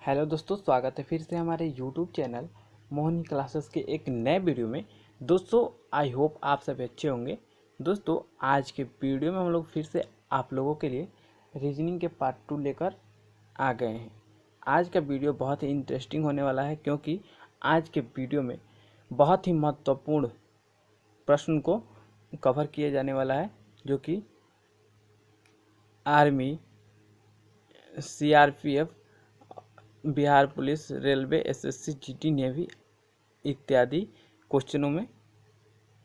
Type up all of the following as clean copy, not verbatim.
Hello दोस्तों, स्वागत है फिर से हमारे यूट्यूब चैनल मोहनी क्लासेस के एक नए वीडियो में। दोस्तों, आई होप आप सब अच्छे होंगे। दोस्तों, आज के वीडियो में हम लोग फिर से आप लोगों के लिए रीजनिंग के पार्ट 2 लेकर आ गए हैं। आज का वीडियो बहुत ही इंटरेस्टिंग होने वाला है, क्योंकि आज के वीडियो में बहुत ही महत्वपूर्ण प्रश्न को कवर किया जाने वाला है, जो कि army, CRPF, Bihar police, railway, SSC, GT, navy इत्यादि क्वेश्चनों में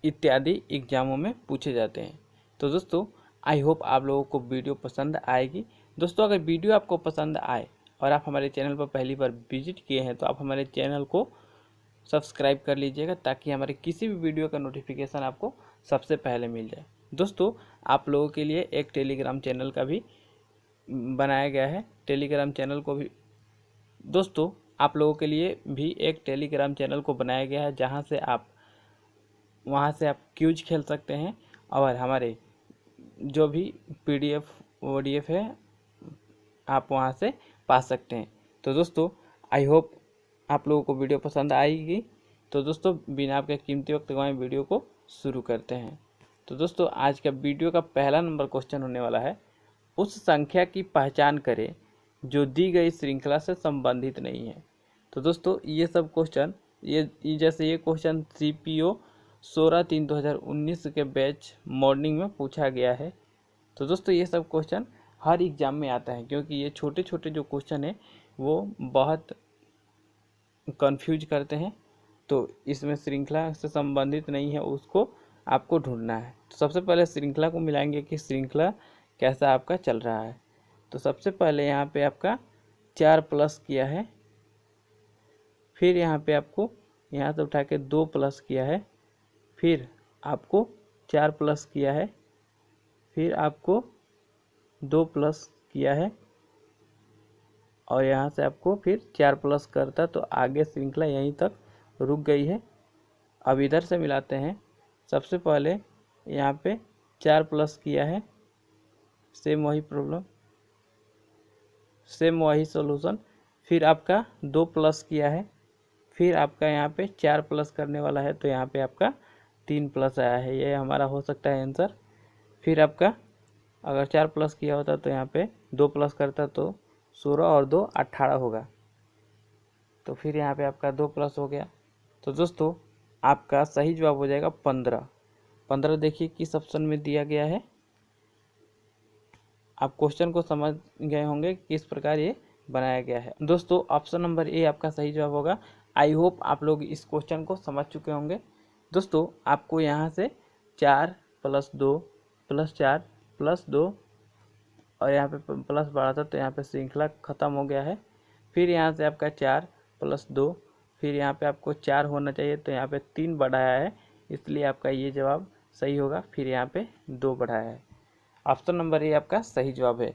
इत्यादि एग्जामों में पूछे जाते हैं। तो दोस्तों, आई होप आप लोगों को वीडियो पसंद आएगी। दोस्तों, अगर वीडियो आपको पसंद आए और आप हमारे चैनल पर पहली बार विजिट किए हैं तो आप हमारे चैनल को सब्सक्राइब कर लीजिएगा, ताकि हमारे किसी भी वीडियो का नोटिफिकेशन आपको सबसे पहले मिल जाए। दोस्तों, आप लोगों के लिए एक टेलीग्राम चैनल का भी बनाया गया है। टेलीग्राम चैनल को भी दोस्तों आप लोगों के लिए भी एक टेलीग्राम चैनल को बनाया गया है, जहां से वहां से आप क्यूज खेल सकते हैं और हमारे जो भी PDF ODF है आप वहां से पा सकते हैं। तो दोस्तों, आई होप आप लोगों को वीडियो पसंद आएगी। तो दोस्तों, बिना आपके कीमती वक्त गंवाए वीडियो को शुरू करते हैं। तो दोस्तों, आज का वीडियो का पहला नंबर क्वेश्चन होने वाला है, उस संख्या की पहचान करें जो दी गई श्रृंखला से संबंधित नहीं है। तो दोस्तों, ये सब क्वेश्चन जैसे ये क्वेश्चन CPO 16/3/2019 के बैच मॉर्निंग में पूछा गया है। तो दोस्तों, ये सब क्वेश्चन हर एग्जाम में आता है, क्योंकि ये छोटे छोटे जो क्वेश्चन है वो बहुत कंफ्यूज करते हैं। तो इसमें श्रृंखला से संबंधित नहीं है, उसको आपको ढूंढना है। तो सबसे पहले श्रृंखला को मिलाएंगे कि श्रृंखला कैसा आपका चल रहा है। तो सबसे पहले यहाँ पे आपका 4 प्लस किया है, फिर यहाँ पे आपको यहाँ से उठा के 2 प्लस किया है, फिर आपको 4 प्लस किया है, फिर आपको 2 प्लस किया है, और यहाँ से आपको फिर 4 प्लस करता, तो आगे श्रृंखला यहीं तक रुक गई है। अब इधर से मिलाते हैं। सबसे पहले यहाँ पे 4 प्लस किया है, सेम वही प्रॉब्लम, सेम वही सॉल्यूशन। फिर आपका 2 प्लस किया है, फिर आपका यहाँ पे 4 प्लस करने वाला है, तो यहाँ पे आपका 3 प्लस आया है। ये हमारा हो सकता है आंसर। फिर आपका अगर 4 प्लस किया होता तो यहाँ पे 2 प्लस करता तो 16 और 2 18 होगा। तो फिर यहाँ पे आपका 2 प्लस हो गया। तो दोस्तों, आपका सही जवाब हो जाएगा 15। 15 देखिए किस ऑप्शन में दिया गया है। आप क्वेश्चन को समझ गए होंगे किस प्रकार ये बनाया गया है। दोस्तों, ऑप्शन नंबर ए आपका सही जवाब होगा। आई होप आप लोग इस क्वेश्चन को समझ चुके होंगे। दोस्तों, आपको यहाँ से 4 + 2 + 4 + 2 और यहाँ पे प्लस बढ़ा था, तो यहाँ पे श्रृंखला खत्म हो गया है। फिर यहाँ से आपका 4 + 2, फिर यहाँ पे आपको 4 होना चाहिए, तो यहाँ पे 3 बढ़ाया है, इसलिए आपका ये जवाब सही होगा। फिर यहाँ पे 2 बढ़ाया है। ऑप्शन नंबर ए आपका सही जवाब है।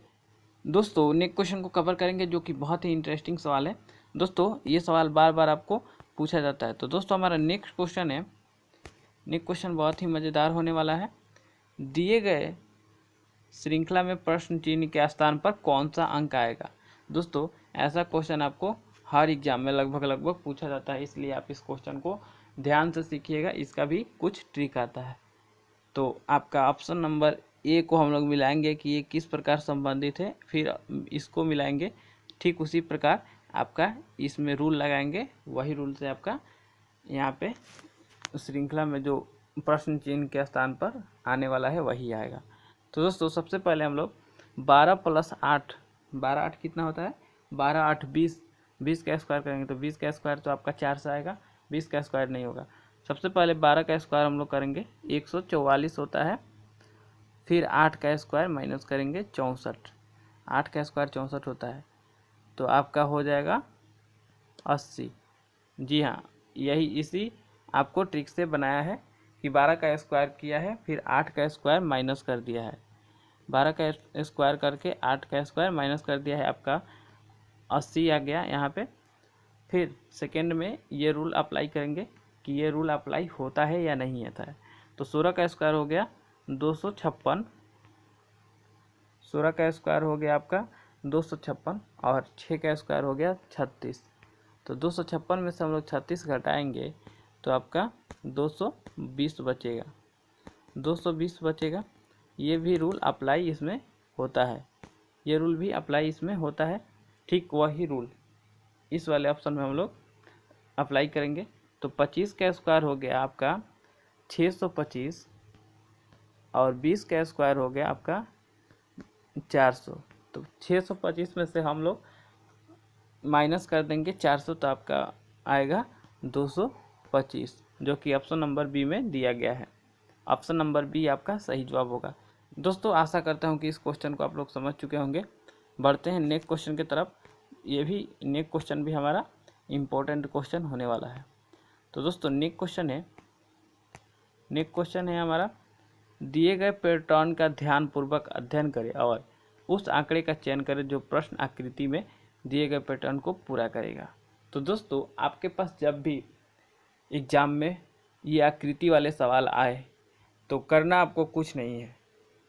दोस्तों, नेक्स्ट क्वेश्चन को कवर करेंगे, जो कि बहुत ही इंटरेस्टिंग सवाल है। दोस्तों, ये सवाल बार बार आपको पूछा जाता है। तो दोस्तों, हमारा नेक्स्ट क्वेश्चन है, नेक्स्ट क्वेश्चन बहुत ही मज़ेदार होने वाला है। दिए गए श्रृंखला में प्रश्न चिन्ह के स्थान पर कौन सा अंक आएगा। दोस्तों, ऐसा क्वेश्चन आपको हर एग्जाम में लगभग पूछा जाता है, इसलिए आप इस क्वेश्चन को ध्यान से सीखिएगा। इसका भी कुछ ट्रिक आता है। तो आपका ऑप्शन नंबर ए को हम लोग मिलाएंगे कि ये किस प्रकार संबंधित है, फिर इसको मिलाएंगे। ठीक उसी प्रकार आपका इसमें रूल लगाएंगे, वही रूल से आपका यहाँ पे श्रृंखला में जो प्रश्न चिन्ह के स्थान पर आने वाला है वही आएगा। तो दोस्तों, सबसे पहले हम लोग 12 + 8, 12 8 कितना होता है, 12 8 20, 20 का स्क्वायर करेंगे तो 20 का स्क्वायर तो आपका 4 से आएगा, 20 का स्क्वायर नहीं होगा। सबसे पहले 12 का स्क्वायर हम लोग करेंगे 144 होता है, फिर 8 का स्क्वायर माइनस करेंगे 64, 8 का स्क्वायर 64 होता है, तो आपका हो जाएगा 80। जी हाँ, यही इसी आपको ट्रिक से बनाया है कि 12 का स्क्वायर किया है, फिर 8 का स्क्वायर माइनस कर दिया है, 12 का स्क्वायर करके 8 का स्क्वायर माइनस कर दिया है, आपका 80 आ गया यहाँ पे। फिर सेकेंड में ये रूल अप्लाई करेंगे कि ये रूल अप्लाई होता है या नहीं होता है। तो 16 का स्क्वायर हो गया 256, 16 का स्क्वायर हो गया आपका 256 और 6 का स्क्वायर हो गया 36। तो 256 में से हम लोग 36 घटाएंगे तो आपका 220 बचेगा। 220 बचेगा। ये भी रूल अप्लाई इसमें होता है, ये रूल भी अप्लाई इसमें होता है। ठीक वही रूल इस वाले ऑप्शन में हम लोग अप्लाई करेंगे। तो 25 का स्क्वायर हो गया आपका 625 और 20 का स्क्वायर हो गया आपका 400। तो 625 में से हम लोग माइनस कर देंगे 400 तो आपका आएगा 225, जो कि ऑप्शन नंबर बी में दिया गया है। ऑप्शन नंबर बी आपका सही जवाब होगा। दोस्तों आशा करता हूँ कि इस क्वेश्चन को आप लोग समझ चुके होंगे। बढ़ते हैं नेक्स्ट क्वेश्चन की तरफ। ये भी नेक्स्ट क्वेश्चन भी हमारा इम्पोर्टेंट क्वेश्चन होने वाला है। तो दोस्तों नेक्स्ट क्वेश्चन है हमारा, दिए गए पैटर्न का ध्यानपूर्वक अध्ययन करें और उस आंकड़े का चयन करें जो प्रश्न आकृति में दिए गए पैटर्न को पूरा करेगा। तो दोस्तों आपके पास जब भी एग्जाम में ये आकृति वाले सवाल आए तो करना आपको कुछ नहीं है,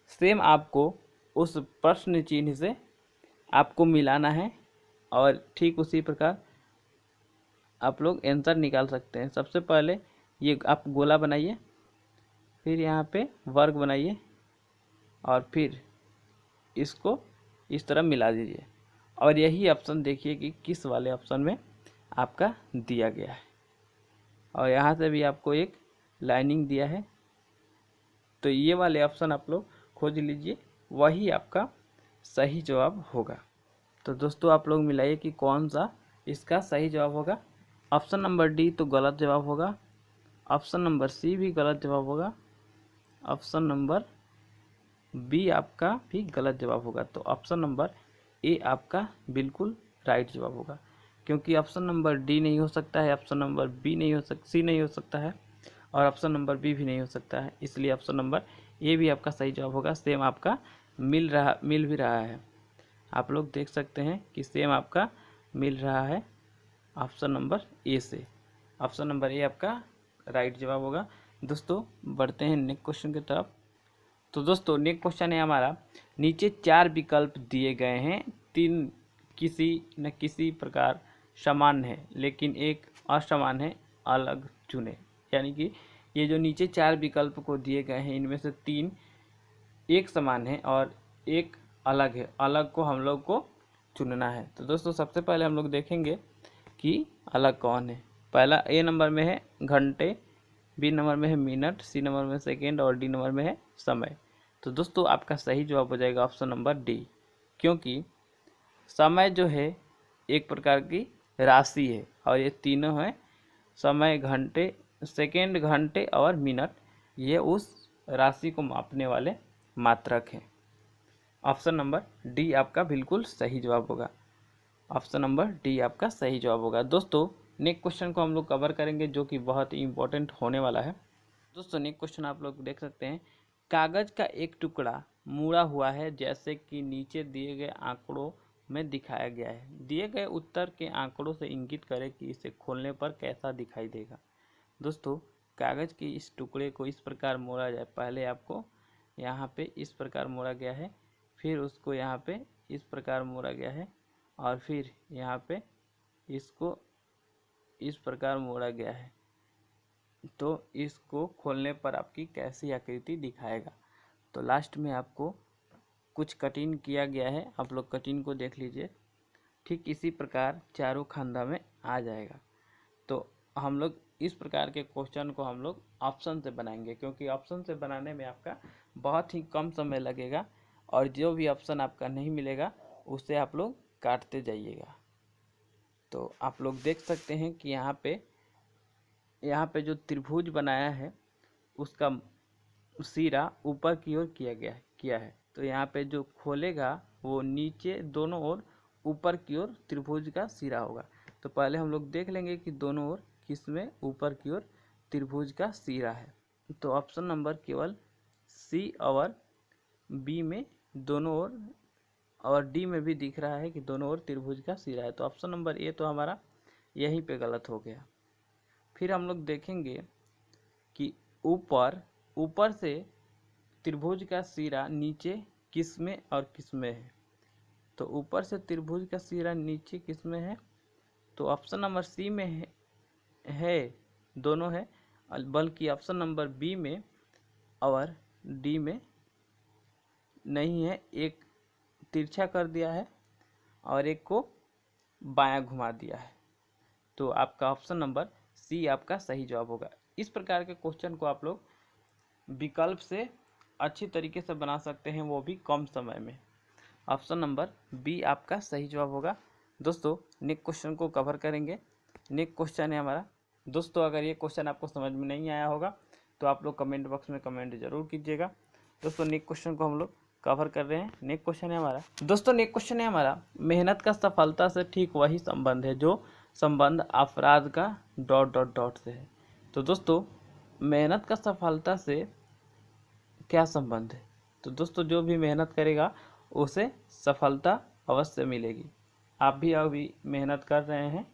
सेम आपको उस प्रश्न चिन्ह से आपको मिलाना है और ठीक उसी प्रकार आप लोग आंसर निकाल सकते हैं। सबसे पहले ये आप गोला बनाइए, फिर यहाँ पे वर्ग बनाइए और फिर इसको इस तरह मिला दीजिए और यही ऑप्शन देखिए कि किस वाले ऑप्शन में आपका दिया गया है। और यहाँ से भी आपको एक लाइनिंग दिया है, तो ये वाले ऑप्शन आप लोग खोज लीजिए, वही आपका सही जवाब होगा। तो दोस्तों आप लोग मिलाइए कि कौन सा इसका सही जवाब होगा। ऑप्शन नंबर डी तो गलत जवाब होगा, ऑप्शन नंबर सी भी गलत जवाब होगा, ऑप्शन नंबर बी आपका भी गलत जवाब होगा। तो ऑप्शन नंबर ए आपका बिल्कुल राइट जवाब होगा, क्योंकि ऑप्शन नंबर डी नहीं हो सकता है, ऑप्शन नंबर बी नहीं हो सकता, सी नहीं हो सकता है और ऑप्शन नंबर बी भी नहीं हो सकता है। इसलिए ऑप्शन नंबर ए भी आपका सही जवाब होगा। सेम आपका मिल भी रहा है, आप लोग देख सकते हैं कि सेम आपका मिल रहा है ऑप्शन नंबर ए से। ऑप्शन नंबर ए आपका राइट जवाब होगा। दोस्तों बढ़ते हैं नेक्स्ट क्वेश्चन की तरफ। तो दोस्तों नेक्स्ट क्वेश्चन है हमारा, नीचे 4 विकल्प दिए गए हैं, 3 किसी न किसी प्रकार समान है लेकिन एक असमान है, अलग चुने। यानी कि ये जो नीचे 4 विकल्प को दिए गए हैं इनमें से 3 एक समान है और एक अलग है, अलग को हम लोग को चुनना है। तो दोस्तों सबसे पहले हम लोग देखेंगे कि अलग कौन है। पहला ए नंबर में है घंटे, बी नंबर में है मिनट, सी नंबर में सेकेंड और डी नंबर में है समय। तो दोस्तों आपका सही जवाब हो जाएगा ऑप्शन नंबर डी, क्योंकि समय जो है एक प्रकार की राशि है और ये तीनों हैं समय, घंटे, सेकेंड, घंटे और मिनट, ये उस राशि को मापने वाले मात्रक हैं। ऑप्शन नंबर डी आपका बिल्कुल सही जवाब होगा। ऑप्शन नंबर डी आपका सही जवाब होगा। दोस्तों नेक्स्ट क्वेश्चन को हम लोग कवर करेंगे जो कि बहुत ही इंपॉर्टेंट होने वाला है। दोस्तों नेक्स्ट क्वेश्चन आप लोग देख सकते हैं, कागज का एक टुकड़ा मुड़ा हुआ है जैसे कि नीचे दिए गए आंकड़ों में दिखाया गया है। दिए गए उत्तर के आंकड़ों से इंगित करें कि इसे खोलने पर कैसा दिखाई देगा। दोस्तों कागज के इस टुकड़े को इस प्रकार मोड़ा जाए, पहले आपको यहाँ पे इस प्रकार मोड़ा गया है, फिर उसको यहाँ पे इस प्रकार मोड़ा गया है और फिर यहाँ पे इसको इस प्रकार मोड़ा गया है। तो इसको खोलने पर आपकी कैसी आकृति दिखाएगा। तो लास्ट में आपको कुछ कटिंग किया गया है, आप लोग कटिंग को देख लीजिए। ठीक इसी प्रकार चारों खांदा में आ जाएगा। तो हम लोग इस प्रकार के क्वेश्चन को हम लोग ऑप्शन से बनाएंगे, क्योंकि ऑप्शन से बनाने में आपका बहुत ही कम समय लगेगा और जो भी ऑप्शन आपका नहीं मिलेगा उसे आप लोग काटते जाइएगा। तो आप लोग देख सकते हैं कि यहाँ पे जो त्रिभुज बनाया है उसका सिरा ऊपर की ओर किया है। तो यहाँ पे जो खोलेगा वो नीचे दोनों ओर ऊपर की ओर त्रिभुज का सिरा होगा। तो पहले हम लोग देख लेंगे कि दोनों ओर किसमें ऊपर की ओर त्रिभुज का सिरा है। तो ऑप्शन नंबर केवल सी और बी में दोनों ओर और डी में भी दिख रहा है कि दोनों ओर त्रिभुज का सिरा है। तो ऑप्शन नंबर ए तो हमारा यहीं पे गलत हो गया। फिर हम लोग देखेंगे कि ऊपर से त्रिभुज का सिरा नीचे किस में और किस में है। तो ऊपर से त्रिभुज का सिरा नीचे किस में है, तो ऑप्शन नंबर सी में है दोनों है, बल्कि ऑप्शन नंबर बी में और डी में नहीं है। एक तिरछा कर दिया है और एक को बायां घुमा दिया है। तो आपका ऑप्शन नंबर सी आपका सही जवाब होगा। इस प्रकार के क्वेश्चन को आप लोग विकल्प से अच्छी तरीके से बना सकते हैं, वो भी कम समय में। ऑप्शन नंबर बी आपका सही जवाब होगा। दोस्तों नेक्स्ट क्वेश्चन को कवर करेंगे। नेक्स्ट क्वेश्चन है हमारा। दोस्तों अगर ये क्वेश्चन आपको समझ में नहीं आया होगा तो आप लोग कमेंट बॉक्स में कमेंट जरूर कीजिएगा। दोस्तों नेक्स्ट क्वेश्चन को हम लोग कवर कर रहे हैं। नेक्स्ट क्वेश्चन है हमारा। दोस्तों नेक्स्ट क्वेश्चन है हमारा, मेहनत का सफलता से ठीक वही संबंध है जो संबंध अपराध का ... से है। तो दोस्तों मेहनत का सफलता से क्या संबंध है, तो दोस्तों जो भी मेहनत करेगा उसे सफलता अवश्य मिलेगी। आप भी अभी मेहनत कर रहे हैं,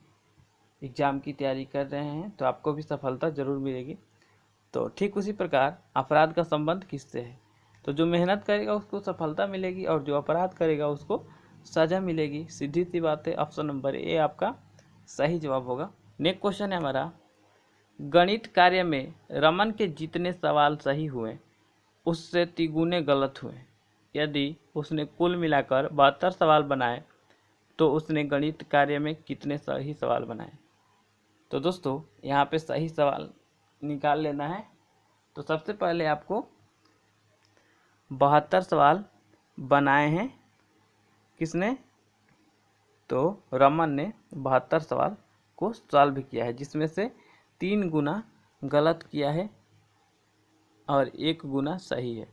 एग्ज़ाम की तैयारी कर रहे हैं, तो आपको भी सफलता ज़रूर मिलेगी। तो ठीक उसी प्रकार अपराध का संबंध किससे है, तो जो मेहनत करेगा उसको सफलता मिलेगी और जो अपराध करेगा उसको सज़ा मिलेगी। सीधी सी बात है। ऑप्शन नंबर ए आपका सही जवाब होगा। नेक्स्ट क्वेश्चन है हमारा, गणित कार्य में रमन के जितने सवाल सही हुए उससे तिगुने गलत हुए। यदि उसने कुल मिलाकर 72 सवाल बनाए तो उसने गणित कार्य में कितने सही सवाल बनाए। तो दोस्तों यहाँ पे सही सवाल निकाल लेना है। तो सबसे पहले आपको 72 सवाल बनाए हैं किसने, तो रमन ने 72 सवाल को सॉल्व किया है, जिसमें से 3 गुना गलत किया है और 1 गुना सही है।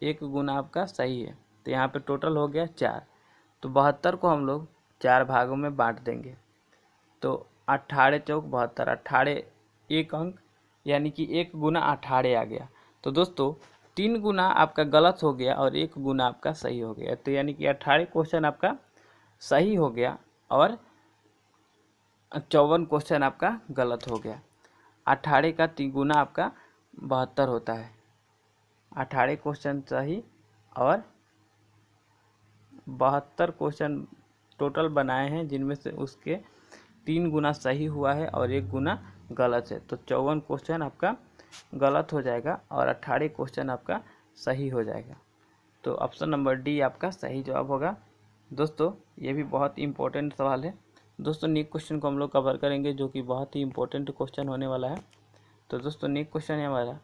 1 गुना आपका सही है। तो यहाँ पे टोटल हो गया 4। तो 72 को हम लोग 4 भागों में बांट देंगे। तो 18 चौक 72, 18 1 अंक, यानी कि 1 गुना 18 आ गया। तो दोस्तों 3 गुना आपका गलत हो गया और 1 गुना आपका सही हो गया। तो यानी कि 18 क्वेश्चन आपका सही हो गया और 54 क्वेश्चन आपका गलत हो गया। 18 का 3 गुना आपका 72 होता है। 18 क्वेश्चन सही और 72 क्वेश्चन टोटल बनाए हैं, जिनमें से उसके 3 गुना सही हुआ है और 1 गुना गलत है। तो 54 क्वेश्चन आपका गलत हो जाएगा और 18 क्वेश्चन आपका सही हो जाएगा। तो ऑप्शन नंबर डी आपका सही जवाब होगा। दोस्तों ये भी बहुत इम्पोर्टेंट सवाल है। दोस्तों नेक्स्ट क्वेश्चन को हम लोग कवर करेंगे, जो कि बहुत ही इम्पोर्टेंट क्वेश्चन होने वाला है। तो दोस्तों नेक्स्ट क्वेश्चन है हमारा,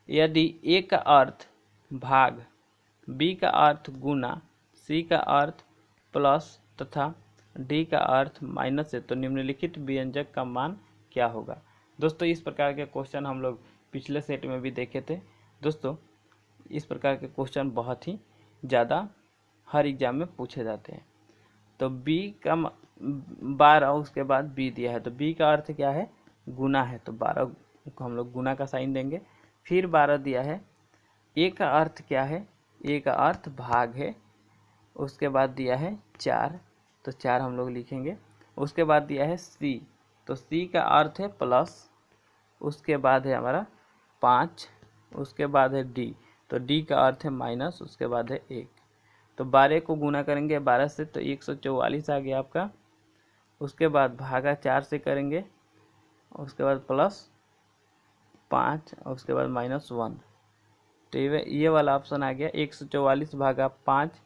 यदि ए का अर्थ भाग, बी का अर्थ गुना, सी का अर्थ प्लस तथा डी का अर्थ माइनस है तो निम्नलिखित व्यंजक का मान क्या होगा। दोस्तों इस प्रकार के क्वेश्चन हम लोग पिछले सेट में भी देखे थे। दोस्तों इस प्रकार के क्वेश्चन बहुत ही ज़्यादा हर एग्जाम में पूछे जाते हैं। तो बी का 12, उसके बाद बी दिया है, तो बी का अर्थ क्या है, गुना है, तो 12 को हम लोग गुना का साइन देंगे। फिर 12 दिया है। ए का अर्थ क्या है, ए का अर्थ भाग है। उसके बाद दिया है 4, तो 4 हम लोग लिखेंगे। उसके बाद दिया है सी, तो सी का अर्थ है प्लस। उसके बाद है हमारा 5। उसके बाद है डी, तो डी का अर्थ है माइनस। उसके बाद है 1। तो 12 को गुना करेंगे 12 से तो 144 आ गया आपका। उसके बाद भागा 4 से करेंगे, उसके बाद प्लस 5 और उसके बाद -1। तो ये वाला ऑप्शन आ गया 144 भागा 5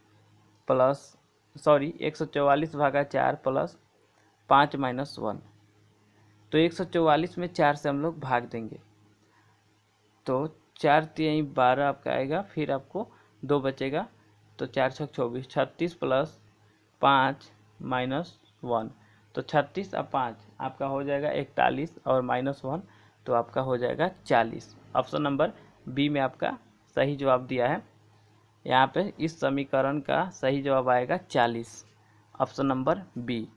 प्लस 144 भागा 4 प्लस 5 -1। तो 144 में 4 से हम लोग भाग देंगे, तो 4 3 12 आपका आएगा। फिर आपको 2 बचेगा, तो 4 6 24, 36 प्लस 5 -1, तो 36 और 5 आपका हो जाएगा 41 और -1 तो आपका हो जाएगा 40। ऑप्शन नंबर बी में आपका सही जवाब दिया है। यहाँ पे इस समीकरण का सही जवाब आएगा 40, ऑप्शन नंबर बी।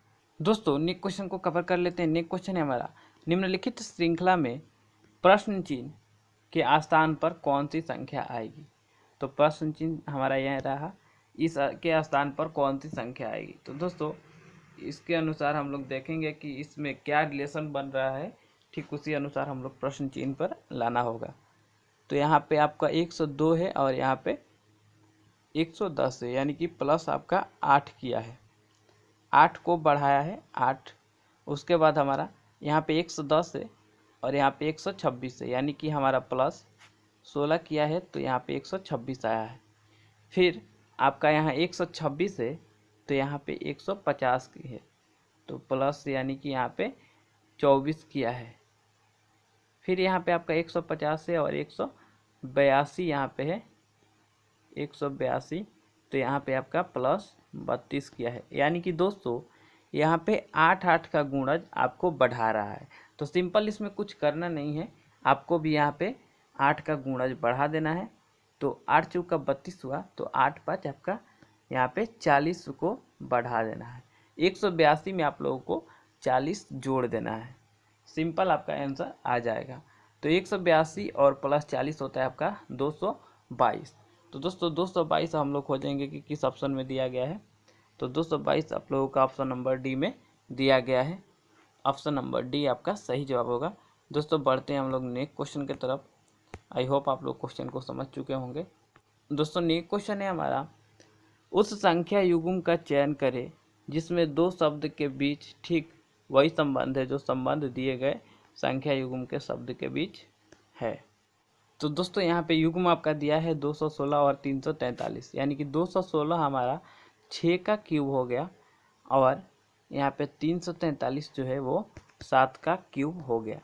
दोस्तों नेक्स्ट क्वेश्चन को कवर कर लेते हैं। नेक्स्ट क्वेश्चन है हमारा, निम्नलिखित श्रृंखला में प्रश्न चिन्ह के स्थान पर कौन सी संख्या आएगी। तो प्रश्न चिन्ह हमारा यह रहा, इस के स्थान पर कौन सी संख्या आएगी। तो दोस्तों इसके अनुसार हम लोग देखेंगे कि इसमें क्या रिलेशन बन रहा है, ठीक उसी अनुसार हम लोग प्रश्न चिन्ह पर लाना होगा। तो यहाँ पे आपका 102 है और यहाँ पे 110 से, यानी कि प्लस आपका 8 किया है, 8 को बढ़ाया है 8। उसके बाद हमारा यहाँ पे 110 है और यहाँ पे 126 है, यानी कि हमारा प्लस 16 किया है तो यहाँ पे 126 आया है। फिर आपका यहाँ 126 है तो यहाँ पे 150 की है तो प्लस यानी कि यहाँ पे 24 किया है। फिर यहाँ पे आपका 150 है और 182 यहाँ पे है, 182 तो यहाँ पे आपका प्लस 32 किया है। यानी कि दोस्तों यहाँ पे 8 का गुणज आपको बढ़ा रहा है। तो सिंपल इसमें कुछ करना नहीं है, आपको भी यहाँ पे 8 का गुणज बढ़ा देना है। तो 8 चौका 32 हुआ तो 8 5 आपका यहाँ पे 40 को बढ़ा देना है। 182 में आप लोगों को 40 जोड़ देना है, सिंपल आपका आंसर आ जाएगा। तो 182 और प्लस 40 होता है आपका 222। तो दोस्तों 222 हम लोग खोजेंगे कि किस ऑप्शन में दिया गया है। तो 222 आप लोगों का ऑप्शन नंबर डी में दिया गया है। ऑप्शन नंबर डी आपका सही जवाब होगा। दोस्तों बढ़ते हैं हम लोग नेक्स्ट क्वेश्चन की तरफ। आई होप आप लोग क्वेश्चन को समझ चुके होंगे। दोस्तों नेक्स्ट क्वेश्चन है हमारा, उस संख्या युग्म का चयन करें जिसमें दो शब्द के बीच ठीक वही संबंध है जो संबंध दिए गए संख्या युग्म के शब्द के बीच है। तो दोस्तों यहाँ पे युग्म आपका दिया है 216 और 343, यानी कि 216 हमारा 6 का क्यूब हो गया और यहाँ पे 343 जो है वो 7 का क्यूब हो गया।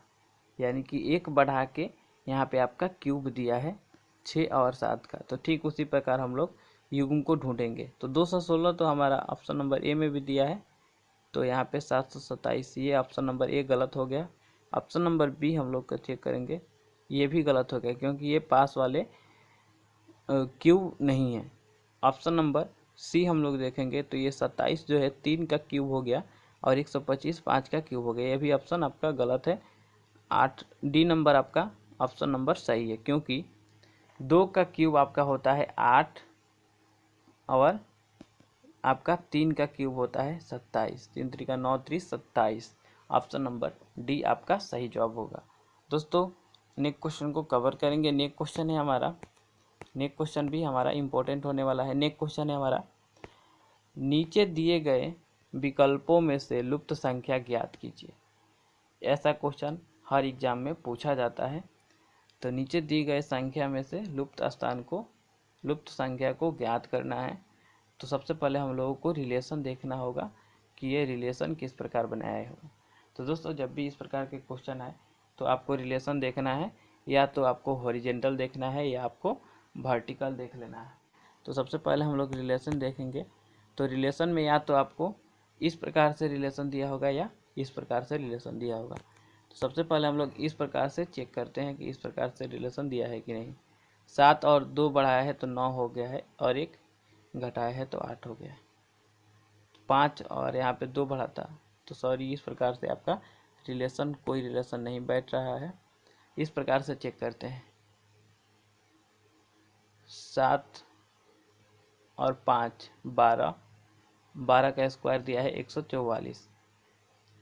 यानी कि एक बढ़ा के यहाँ पे आपका क्यूब दिया है 6 और 7 का। तो ठीक उसी प्रकार हम लोग युग्म को ढूंढेंगे। तो 216 तो हमारा ऑप्शन नंबर ए में भी दिया है, तो यहाँ पे 727, ये ऑप्शन नंबर ए गलत हो गया। ऑप्शन नंबर बी हम लोग का चेक करेंगे, ये भी गलत हो गया क्योंकि ये पास वाले क्यूब नहीं है। ऑप्शन नंबर सी हम लोग देखेंगे तो ये 27 जो है 3 का क्यूब हो गया और 125 5 का क्यूब हो गया, ये भी ऑप्शन आपका गलत है। 8 डी नंबर आपका ऑप्शन नंबर सही है क्योंकि 2 का क्यूब आपका होता है 8 और आपका 3 का क्यूब होता है 27, 3 3 9 3 27। ऑप्शन नंबर डी आपका सही जवाब होगा। दोस्तों नेक्स्ट क्वेश्चन को कवर करेंगे। नेक्स्ट क्वेश्चन है हमारा, नेक्स्ट क्वेश्चन भी हमारा इम्पोर्टेंट होने वाला है। नेक्स्ट क्वेश्चन है हमारा, नीचे दिए गए विकल्पों में से लुप्त संख्या ज्ञात कीजिए। ऐसा क्वेश्चन हर एग्जाम में पूछा जाता है। तो नीचे दी गए संख्या में से लुप्त संख्या को ज्ञात करना है। तो सबसे पहले हम लोगों को रिलेशन देखना होगा कि ये रिलेशन किस प्रकार बनाया है। तो दोस्तों जब भी इस प्रकार के क्वेश्चन आए तो आपको रिलेशन देखना है, या तो आपको हॉरिजेंटल देखना है या आपको वर्टिकल देख लेना है। तो सबसे पहले हम लोग रिलेशन देखेंगे। तो रिलेशन में या तो आपको इस प्रकार से रिलेशन दिया होगा या इस प्रकार से रिलेशन दिया होगा। तो सबसे पहले हम लोग इस प्रकार से चेक करते हैं कि इस प्रकार से रिलेशन दिया है कि नहीं। 7 और 2 बढ़ाया है तो 9 हो गया है और 1 घटाया है तो 8 हो गया। 5 और यहाँ पे 2 बढ़ाता तो सॉरी, इस प्रकार से आपका रिलेशन कोई रिलेशन नहीं बैठ रहा है। इस प्रकार से चेक करते हैं, 7 और 5 12, 12 का स्क्वायर दिया है 144,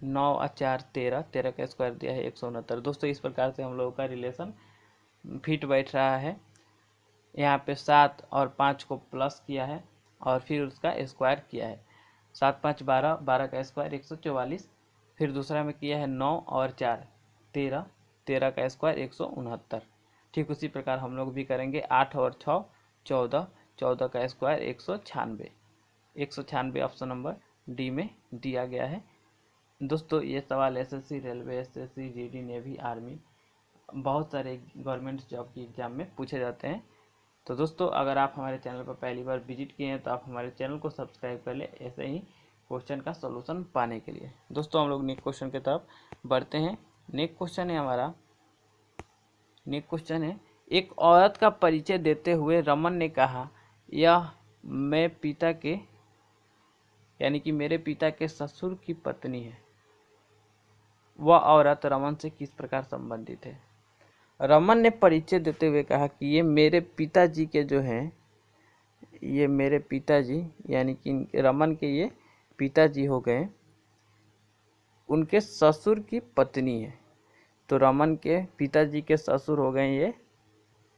9 और 4 13, 13 का स्क्वायर दिया है 169। दोस्तों इस प्रकार से हम लोगों का रिलेशन फिट बैठ रहा है। यहाँ पे 7 और 5 को प्लस किया है और फिर उसका स्क्वायर किया है। 7 5 12, 12 का स्क्वायर 144, फिर दूसरा में किया है 9 और 4 13, 13 का स्क्वायर 169। ठीक उसी प्रकार हम लोग भी करेंगे। 8 और 6 14, 14 का स्क्वायर 196, 196 ऑप्शन नंबर डी में दिया गया है। दोस्तों ये सवाल SSC, railway, SSC, GD, navy, army, बहुत सारे गवर्नमेंट जॉब की एग्जाम में पूछे जाते हैं। तो दोस्तों अगर आप हमारे चैनल पर पहली बार विजिट किए हैं तो आप हमारे चैनल को सब्सक्राइब कर ले ऐसे ही क्वेश्चन का सॉल्यूशन पाने के लिए। दोस्तों हम लोग नेक्स्ट क्वेश्चन की तरफ बढ़ते हैं। नेक्स्ट क्वेश्चन है हमारा, नेक्स्ट क्वेश्चन है, एक औरत का परिचय देते हुए रमन ने कहा, यह मैं पिता के यानी कि मेरे पिता के ससुर की पत्नी है। वह औरत रमन से किस प्रकार संबंधित है। रमन ने परिचय देते हुए कहा कि ये मेरे पिताजी के जो हैं, ये मेरे पिताजी यानी कि रमन के ये पिताजी हो गए, उनके ससुर की पत्नी है। तो रमन के पिताजी के ससुर हो गए ये,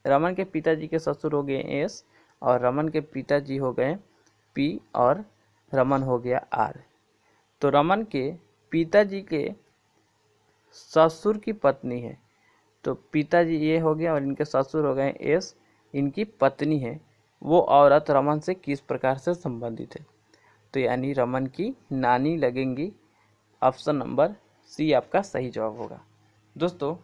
रमन के पिताजी के ससुर हो गए एस और रमन के पिताजी हो गए पी और रमन हो गया आर। तो रमन के पिताजी के ससुर की पत्नी है, तो पिताजी ये हो गया और इनके ससुर हो गए एस, इनकी पत्नी है। वो औरत रमन से किस प्रकार से संबंधित है? तो यानी रमन की नानी लगेंगी। ऑप्शन नंबर सी आपका सही जवाब होगा। दोस्तों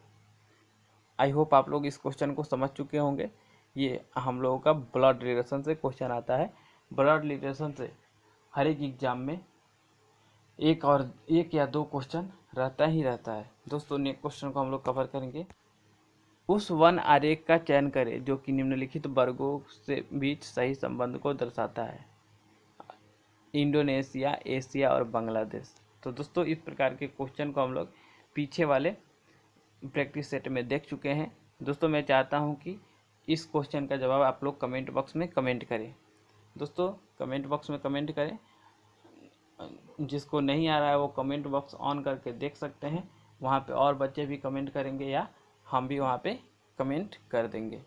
आई होप आप लोग इस क्वेश्चन को समझ चुके होंगे। ये हम लोगों का ब्लड रिलेशन से क्वेश्चन आता है। ब्लड रिलेशन से हर एक एग्जाम में एक या दो क्वेश्चन रहता ही रहता है। दोस्तों नेक्स्ट क्वेश्चन को हम लोग कवर करेंगे। उस वन आरेख का चयन करें जो कि निम्नलिखित वर्गों से बीच सही संबंध को दर्शाता है। इंडोनेशिया, एशिया और बांग्लादेश। तो दोस्तों इस प्रकार के क्वेश्चन को हम लोग पीछे वाले प्रैक्टिस सेट में देख चुके हैं। दोस्तों मैं चाहता हूं कि इस क्वेश्चन का जवाब आप लोग कमेंट बॉक्स में कमेंट करें। दोस्तों कमेंट बॉक्स में कमेंट करें। जिसको नहीं आ रहा है वो कमेंट बॉक्स ऑन करके देख सकते हैं। वहाँ पे और बच्चे भी कमेंट करेंगे या हम भी वहाँ पे कमेंट कर देंगे।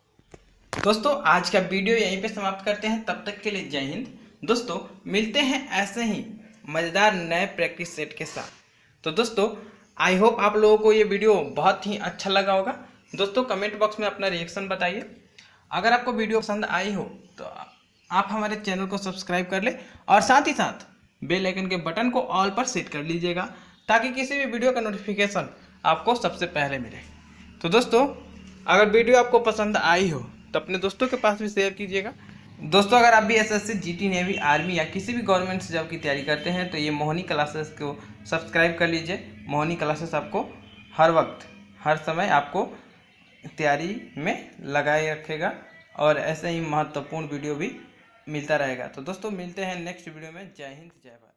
दोस्तों आज का वीडियो यहीं पे समाप्त करते हैं। तब तक के लिए जय हिंद। दोस्तों मिलते हैं ऐसे ही मज़ेदार नए प्रैक्टिस सेट के साथ। तो दोस्तों आई होप आप लोगों को ये वीडियो बहुत ही अच्छा लगा होगा। दोस्तों कमेंट बॉक्स में अपना रिएक्शन बताइए। अगर आपको वीडियो पसंद आई हो तो आप हमारे चैनल को सब्सक्राइब कर ले और साथ ही साथ बेल आइकन के बटन को ऑल पर सेट कर लीजिएगा ताकि किसी भी वीडियो का नोटिफिकेशन आपको सबसे पहले मिले। तो दोस्तों अगर वीडियो आपको पसंद आई हो तो अपने दोस्तों के पास भी शेयर कीजिएगा। दोस्तों अगर आप भी एसएससी, जीटी, नेवी, आर्मी या किसी भी गवर्नमेंट जॉब की तैयारी करते हैं तो ये मोहिनी क्लासेस को सब्सक्राइब कर लीजिए। मोहिनी क्लासेस आपको हर वक्त हर समय आपको तैयारी में लगाए रखेगा और ऐसे ही महत्वपूर्ण वीडियो भी मिलता रहेगा। तो दोस्तों मिलते हैं नेक्स्ट वीडियो में। जय हिंद, जय भारत।